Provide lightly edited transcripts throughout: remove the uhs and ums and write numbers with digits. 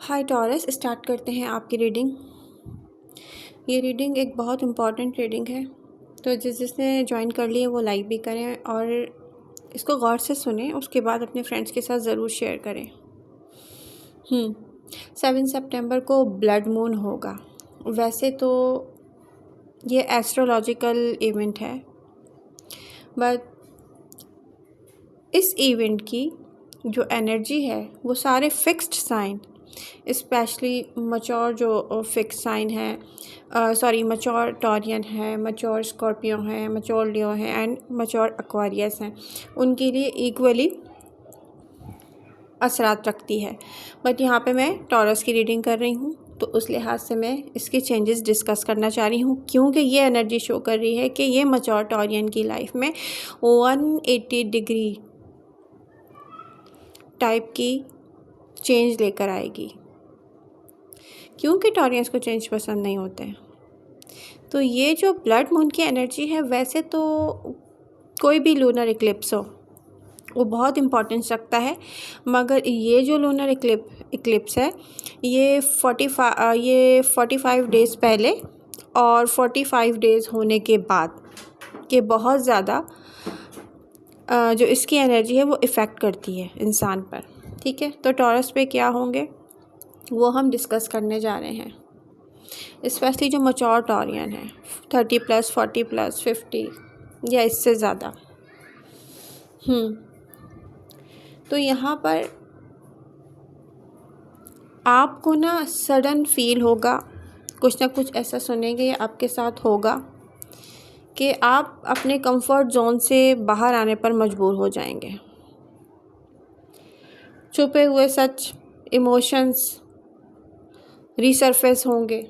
हाय taurus, start करते हैं आपकी रीडिंग। ये रीडिंग एक बहुत इम्पॉर्टेंट रीडिंग है, तो जिसने ज्वाइन कर लिया वो लाइक भी करें और इसको गौर से सुनें, उसके बाद अपने फ्रेंड्स के साथ ज़रूर शेयर करें। 7 सितंबर को ब्लड मून होगा। वैसे तो ये एस्ट्रोलॉजिकल इवेंट है, बट इस इवेंट की जो एनर्जी है वो सारे फिक्स्ड साइन, स्पेशली मच्योर जो फिक्स साइन है, मच्योर टॉरियन है, मच्योर स्कॉर्पियो है, मच्योर लियो है एंड मच्योर एक्वेरियस हैं, उनके लिए इक्वली असरात रखती है। बट यहाँ पे मैं टॉरस की रीडिंग कर रही हूँ, तो उस लिहाज से मैं इसके चेंजेस डिस्कस करना चाह रही हूँ, क्योंकि ये एनर्जी शो कर रही है कि ये मच्योर टॉरियन की लाइफ में 180 डिग्री टाइप की चेंज लेकर आएगी, क्योंकि टॉरियंस को चेंज पसंद नहीं होते हैं। तो ये जो ब्लड मून की एनर्जी है, वैसे तो कोई भी लूनर इक्लिप्स हो वो बहुत इम्पोर्टेंस रखता है, मगर ये जो लूनर इक्लिप्स है ये 45 डेज़ पहले और 45 डेज़ होने के बाद के बहुत ज़्यादा जो इसकी एनर्जी है वो इफ़ेक्ट करती है इंसान पर। ठीक है, तो टॉरस पे क्या होंगे वो हम डिस्कस करने जा रहे हैं। स्पेशली जो मच्योर टॉरियन है 30+, 40+, 50 या इससे ज़्यादा। तो यहाँ पर आपको ना सडन फील होगा, कुछ ना कुछ ऐसा सुनेंगे या आपके साथ होगा कि आप अपने कंफर्ट जोन से बाहर आने पर मजबूर हो जाएंगे। छुपे हुए सच, इमोशंस रीसरफेस होंगे,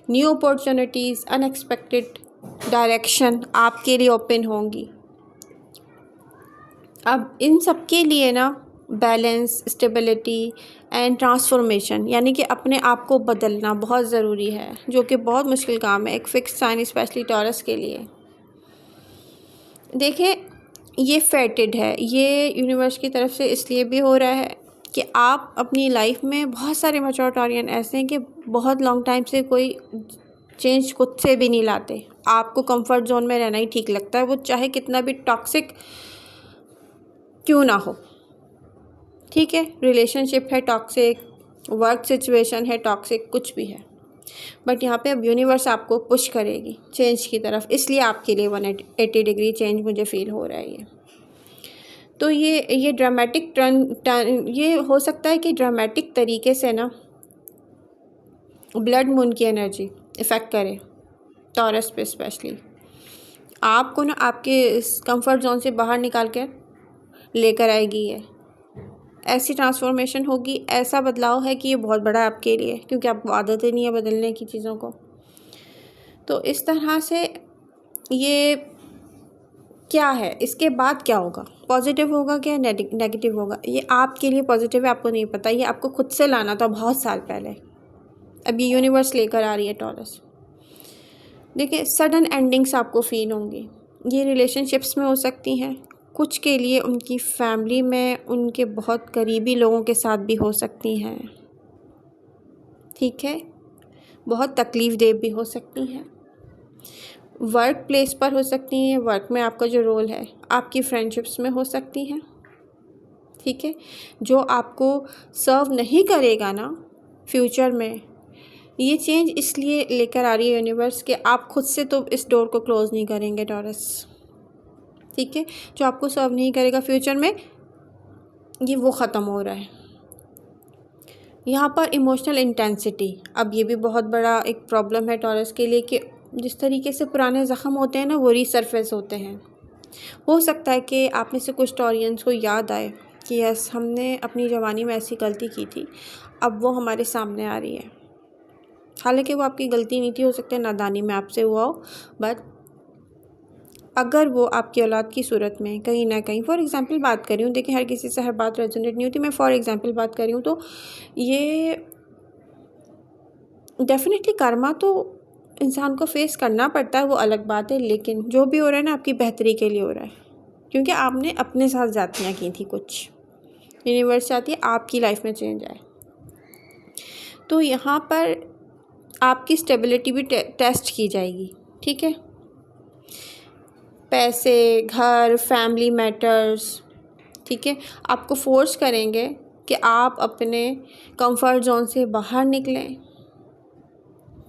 न्यू अपॉर्चुनिटीज़, अनएक्सपेक्टेड डायरेक्शन आपके लिए ओपन होंगी। अब इन सब के लिए ना बैलेंस, स्टेबिलिटी एंड ट्रांसफॉर्मेशन, यानी कि अपने आप को बदलना बहुत ज़रूरी है, जो कि बहुत मुश्किल काम है एक फिक्स साइन स्पेशली टॉरस के लिए। देखिए, ये फेटेड है, ये यूनिवर्स की तरफ से इसलिए भी हो रहा है कि आप अपनी लाइफ में बहुत सारे मैच्योर टॉरियन ऐसे हैं कि बहुत लॉन्ग टाइम से कोई चेंज खुद से भी नहीं लाते। आपको कंफर्ट जोन में रहना ही ठीक लगता है, वो चाहे कितना भी टॉक्सिक क्यों ना हो। ठीक है, रिलेशनशिप है टॉक्सिक, वर्क सिचुएशन है टॉक्सिक, कुछ भी है, बट यहाँ पे अब यूनिवर्स आपको पुश करेगी चेंज की तरफ, इसलिए आपके लिए 180 डिग्री चेंज मुझे फील हो रहा है ये। तो ये ड्रामेटिक टर्न ये हो सकता है कि ड्रामेटिक तरीके से ना ब्लड मून की एनर्जी इफ़ेक्ट करे टॉरस पे स्पेशली। आपको ना आपके इस कंफर्ट जोन से बाहर निकाल कर लेकर आएगी ये। ऐसी ट्रांसफॉर्मेशन होगी, ऐसा बदलाव है कि ये बहुत बड़ा है आपके लिए, क्योंकि आपको आदत ही नहीं है बदलने की चीज़ों को। तो इस तरह से ये क्या है, इसके बाद क्या होगा, पॉजिटिव होगा क्या नेगेटिव होगा, ये आपके लिए पॉजिटिव है, आपको नहीं पता, ये आपको खुद से लाना था बहुत साल पहले, अब ये यूनिवर्स लेकर आ रही है टॉरस। देखिए, सडन एंडिंग्स आपको फील होंगी, ये रिलेशनशिप्स में हो सकती हैं, कुछ के लिए उनकी फैमिली में उनके बहुत करीबी लोगों के साथ भी हो सकती हैं। ठीक है, बहुत तकलीफ़ देह भी हो सकती हैं, वर्क प्लेस पर हो सकती हैं, वर्क में आपका जो रोल है, आपकी फ्रेंडशिप्स में हो सकती हैं। ठीक है, जो आपको सर्व नहीं करेगा ना फ्यूचर में, ये चेंज इसलिए लेकर आ रही है यूनिवर्स कि आप खुद से तो इस डोर को क्लोज़ नहीं करेंगे टॉरस। ठीक है, जो आपको सर्व नहीं करेगा फ्यूचर में, ये वो ख़त्म हो रहा है। यहाँ पर इमोशनल इंटेंसिटी, अब ये भी बहुत बड़ा एक प्रॉब्लम है टॉरस के लिए कि जिस तरीके से पुराने ज़ख्म होते हैं ना वो रीसरफेस होते हैं। हो सकता है कि आप में से कुछ टॉरियंस को याद आए कि यस, हमने अपनी जवानी में ऐसी गलती की थी, अब वो हमारे सामने आ रही है। हालांकि वो आपकी गलती नहीं थी, हो सकता है नादानी में आपसे हुआ हो, बट अगर वो आपकी औलाद की सूरत में कहीं ना कहीं, फॉर एग्ज़ाम्पल बात कर रही हूँ, देखिए हर किसी से हर बात रेजोनेट नहीं होती, मैं फॉर एग्ज़ाम्पल बात कर रही हूँ, तो ये डेफिनेटली कर्मा तो इंसान को फेस करना पड़ता है, वो अलग बात है, लेकिन जो भी हो रहा है ना आपकी बेहतरी के लिए हो रहा है, क्योंकि आपने अपने साथ ज़्यादतियाँ की थी कुछ। यूनिवर्स चाहती है आपकी लाइफ में चेंज आए। तो यहाँ पर आपकी स्टेबिलिटी भी टेस्ट की जाएगी, ठीक है। पैसे, घर, फैमिली मैटर्स, ठीक है, आपको फोर्स करेंगे कि आप अपने कंफर्ट जोन से बाहर निकलें,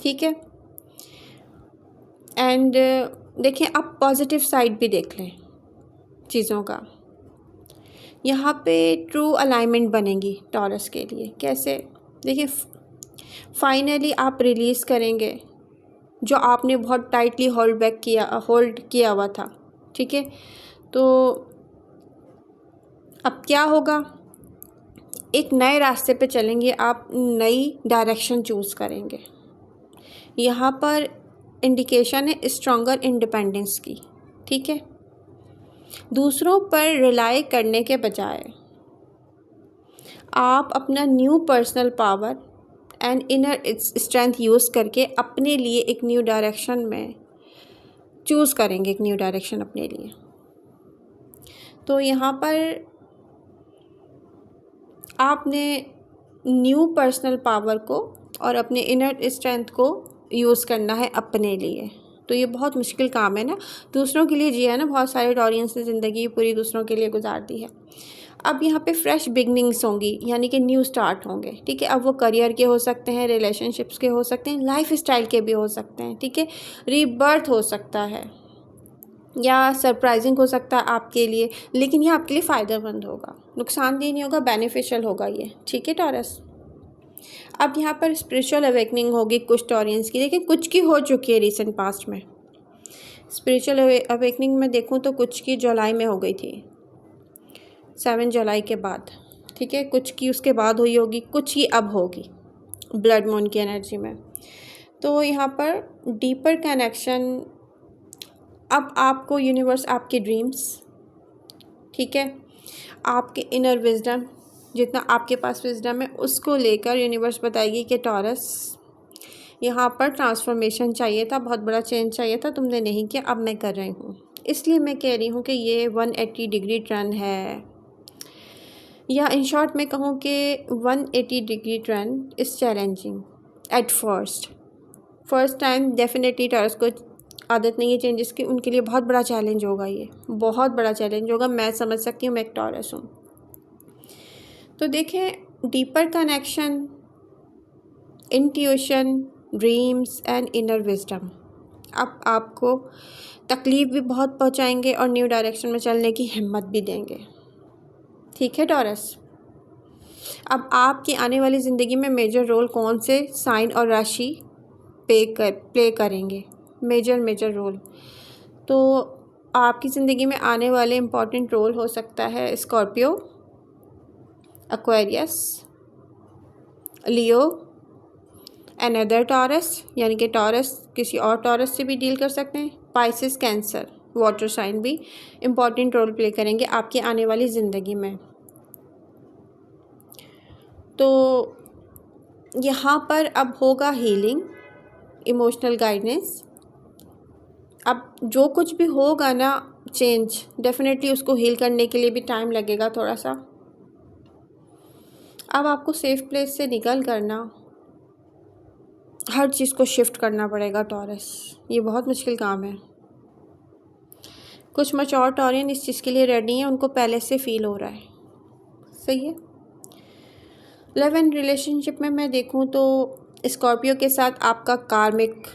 ठीक है। एंड देखिए, आप पॉजिटिव साइड भी देख लें चीज़ों का। यहाँ पे ट्रू अलाइनमेंट बनेगी टॉरस के लिए। कैसे? देखिए, फाइनली आप रिलीज़ करेंगे जो आपने बहुत टाइटली होल्ड किया हुआ था, ठीक है। तो अब क्या होगा, एक नए रास्ते पे चलेंगे आप, नई डायरेक्शन चूज़ करेंगे। यहाँ पर इंडिकेशन है स्ट्रॉन्गर इंडिपेंडेंस की, ठीक है। दूसरों पर रिलाई करने के बजाय आप अपना new personal power and inner strength use करके अपने लिए एक न्यू डायरेक्शन में चूज़ करेंगे, एक न्यू डायरेक्शन अपने लिए। तो यहाँ पर आपने न्यू पर्सनल पावर को और अपने इनर स्ट्रेंथ को यूज़ करना है अपने लिए। तो ये बहुत मुश्किल काम है ना, दूसरों के लिए जिया है ना, बहुत सारे टॉरियंस ने ज़िंदगी पूरी दूसरों के लिए गुजार दी है। अब यहाँ पे फ्रेश बिगनिंग्स होंगी, यानी कि न्यू स्टार्ट होंगे, ठीक है। अब वो करियर के हो सकते हैं, रिलेशनशिप्स के हो सकते हैं, लाइफ स्टाइल के भी हो सकते हैं, ठीक है। रीबर्थ हो सकता है या सरप्राइजिंग हो सकता है आपके लिए, लेकिन ये आपके लिए फ़ायदेमंद होगा, नुकसानदेह नहीं होगा, बेनिफिशियल होगा ये, ठीक है टॉरस। अब यहाँ पर स्पिरिचुअल अवेकनिंग होगी कुछ टॉरियंस की। देखिए, कुछ की हो चुकी है रिसेंट पास्ट में। स्पिरिचुअल अवेकनिंग में देखूँ तो कुछ की जुलाई में हो गई थी, 7 जुलाई के बाद, ठीक है। कुछ की उसके बाद हुई होगी, कुछ की अब होगी ब्लड मून की एनर्जी में। तो यहाँ पर डीपर कनेक्शन, अब आपको यूनिवर्स आपके ड्रीम्स, ठीक है, आपके इनर विजडम, जितना आपके पास विजडम है उसको लेकर यूनिवर्स बताएगी कि टॉरस, यहाँ पर ट्रांसफॉर्मेशन चाहिए था, बहुत बड़ा चेंज चाहिए था, तुमने नहीं किया, अब मैं कर रही हूँ। इसलिए मैं कह रही हूँ कि ये 180 डिग्री टर्न है, या इन शॉर्ट मैं कहूँ कि 180 degree turn is challenging at first time. Definitely taurus को आदत नहीं है चेंजेस की, उनके लिए बहुत बड़ा चैलेंज होगा, ये बहुत बड़ा चैलेंज होगा। मैं समझ सकती हूँ, मैं एक टॉरस हूँ। तो देखें, deeper connection, intuition, dreams and inner wisdom अब आपको तकलीफ़ भी बहुत पहुँचाएंगे और न्यू डायरेक्शन में चलने की हिम्मत भी देंगे, ठीक है टॉरस। अब आपकी आने वाली ज़िंदगी में मेजर रोल कौन से साइन और राशि प्ले करेंगे? मेजर रोल, तो आपकी ज़िंदगी में आने वाले इम्पॉर्टेंट रोल हो सकता है स्कॉर्पियो, एक्वेरियस, लियो, अनदर टॉरस, यानी कि टॉरस किसी और टॉरस से भी डील कर सकते हैं, पाइसेस, कैंसर, वाटर साइन भी इम्पॉर्टेंट रोल प्ले करेंगे आपकी आने वाली ज़िंदगी में। तो यहाँ पर अब होगा हीलिंग, इमोशनल गाइडेंस। अब जो कुछ भी होगा ना चेंज, डेफिनेटली उसको हील करने के लिए भी टाइम लगेगा थोड़ा सा। अब आपको सेफ प्लेस से निकल करना, हर चीज़ को शिफ्ट करना पड़ेगा टॉरस, ये बहुत मुश्किल काम है। कुछ मैच्योर टॉरियन इस चीज़ के लिए रेडी हैं, उनको पहले से फील हो रहा है, सही है। लव एंड रिलेशनशिप में मैं देखूं तो स्कॉर्पियो के साथ आपका कार्मिक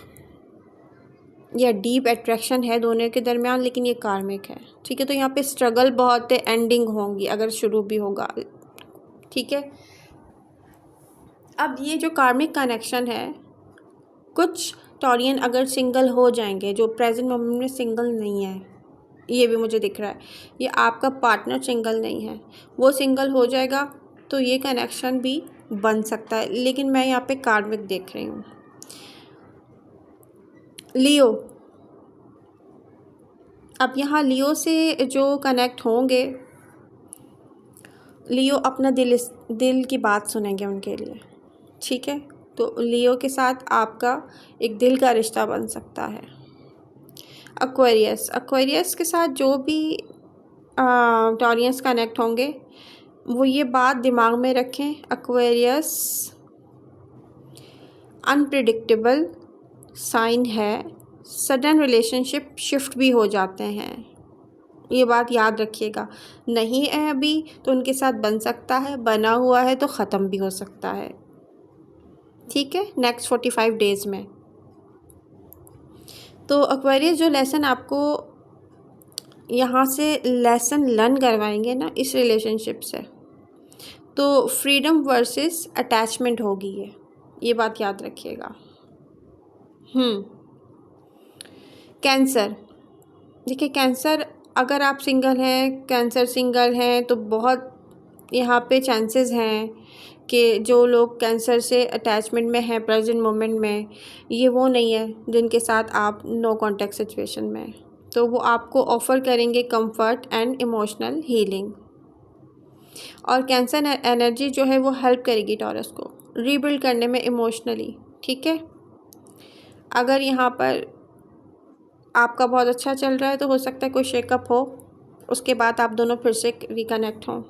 या डीप अट्रैक्शन है दोनों के दरमियान, लेकिन ये कार्मिक है, ठीक है। तो यहाँ पे स्ट्रगल बहुत है, एंडिंग होंगी अगर शुरू भी होगा, ठीक है। अब ये जो कार्मिक कनेक्शन है, कुछ टॉरियन अगर सिंगल हो जाएंगे, जो प्रेजेंट मोमेंट में सिंगल नहीं है, ये भी मुझे दिख रहा है, ये आपका पार्टनर सिंगल नहीं है, वो सिंगल हो जाएगा तो ये कनेक्शन भी बन सकता है, लेकिन मैं यहाँ पे कार्मिक देख रही हूँ। लियो, अब यहाँ लियो से जो कनेक्ट होंगे, लियो अपना दिल की बात सुनेंगे उनके लिए, ठीक है। तो लियो के साथ आपका एक दिल का रिश्ता बन सकता है। एक्वेरियस के साथ जो भी टॉरियंस कनेक्ट होंगे, वो ये बात दिमाग में रखें, एक्वेरियस अनप्रिडिक्टेबल साइन है, सडन रिलेशनशिप शिफ्ट भी हो जाते हैं, ये बात याद रखिएगा। नहीं है अभी तो उनके साथ बन सकता है, बना हुआ है तो ख़त्म भी हो सकता है, ठीक है, नेक्स्ट 45 डेज़ में। तो एक्वेरियस जो लेसन आपको यहाँ से लेसन लर्न करवाएंगे ना इस रिलेशनशिप से, तो फ्रीडम वर्सेस अटैचमेंट होगी ये बात याद रखिएगा। कैंसर, देखिए कैंसर, अगर आप सिंगल हैं, कैंसर सिंगल हैं, तो बहुत यहाँ पे चांसेस हैं कि जो लोग कैंसर से अटैचमेंट में हैं प्रेजेंट मोमेंट में, ये वो नहीं है जिनके साथ आप नो कांटेक्ट सिचुएशन में, तो वो आपको ऑफ़र करेंगे कंफर्ट एंड इमोशनल हीलिंग। और कैंसर एनर्जी जो है वो हेल्प करेगी टॉरस को रीबिल्ड करने में इमोशनली, ठीक है। अगर यहाँ पर आपका बहुत अच्छा चल रहा है तो हो सकता है कोई शेकअप हो, उसके बाद आप दोनों फिर से रिकनेक्ट हों।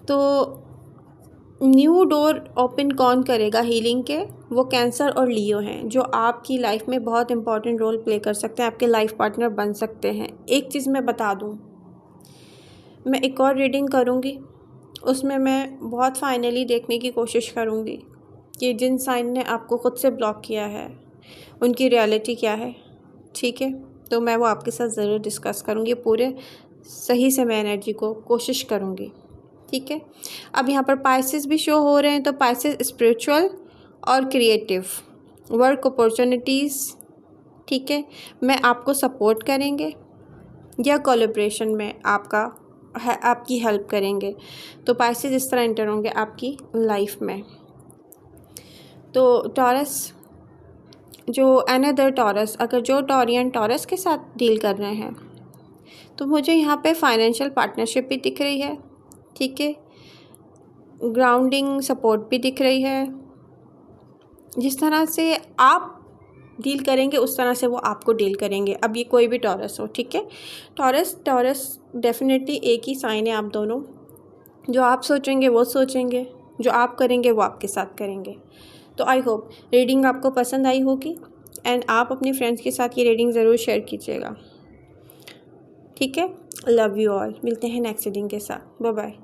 तो न्यू डोर ओपन कौन करेगा हीलिंग के? वो कैंसर और लियो हैं, जो आपकी लाइफ में बहुत इंपॉर्टेंट रोल प्ले कर सकते हैं, आपके लाइफ पार्टनर बन सकते हैं। एक चीज़ मैं बता दूं, मैं एक और रीडिंग करूंगी, उसमें मैं बहुत फाइनली देखने की कोशिश करूंगी कि जिन साइन ने आपको खुद से ब्लॉक किया है उनकी रियलिटी क्या है, ठीक है। तो मैं वो आपके साथ ज़रूर डिस्कस करूँगी, पूरे सही से मैं एनर्जी को कोशिश करूँगी, ठीक है। अब यहाँ पर पाइसेस भी शो हो रहे हैं, तो पाइसेस स्पिरिचुअल और क्रिएटिव वर्क अपॉर्चुनिटीज़, ठीक है, मैं आपको सपोर्ट करेंगे या कोलैबोरेशन में आपकी हेल्प करेंगे। तो पाइसेस इस तरह एंटर होंगे आपकी लाइफ में। तो टॉरस, जो अनदर टॉरस, अगर जो टॉरियन टॉरस के साथ डील कर रहे हैं, तो मुझे यहाँ पे फाइनेंशियल पार्टनरशिप भी दिख रही है, ठीक है, ग्राउंडिंग सपोर्ट भी दिख रही है। जिस तरह से आप डील करेंगे उस तरह से वो आपको डील करेंगे, अब ये कोई भी टॉरस हो, ठीक है। टॉरस डेफिनेटली एक ही साइन है, आप दोनों, जो आप सोचेंगे वो सोचेंगे, जो आप करेंगे वो आपके साथ करेंगे। तो आई होप रीडिंग आपको पसंद आई होगी एंड आप अपने फ्रेंड्स के साथ ये रीडिंग ज़रूर शेयर कीजिएगा, ठीक है। लव यू ऑल, मिलते हैं नेक्स्ट रीडिंग के साथ, बाय बाय।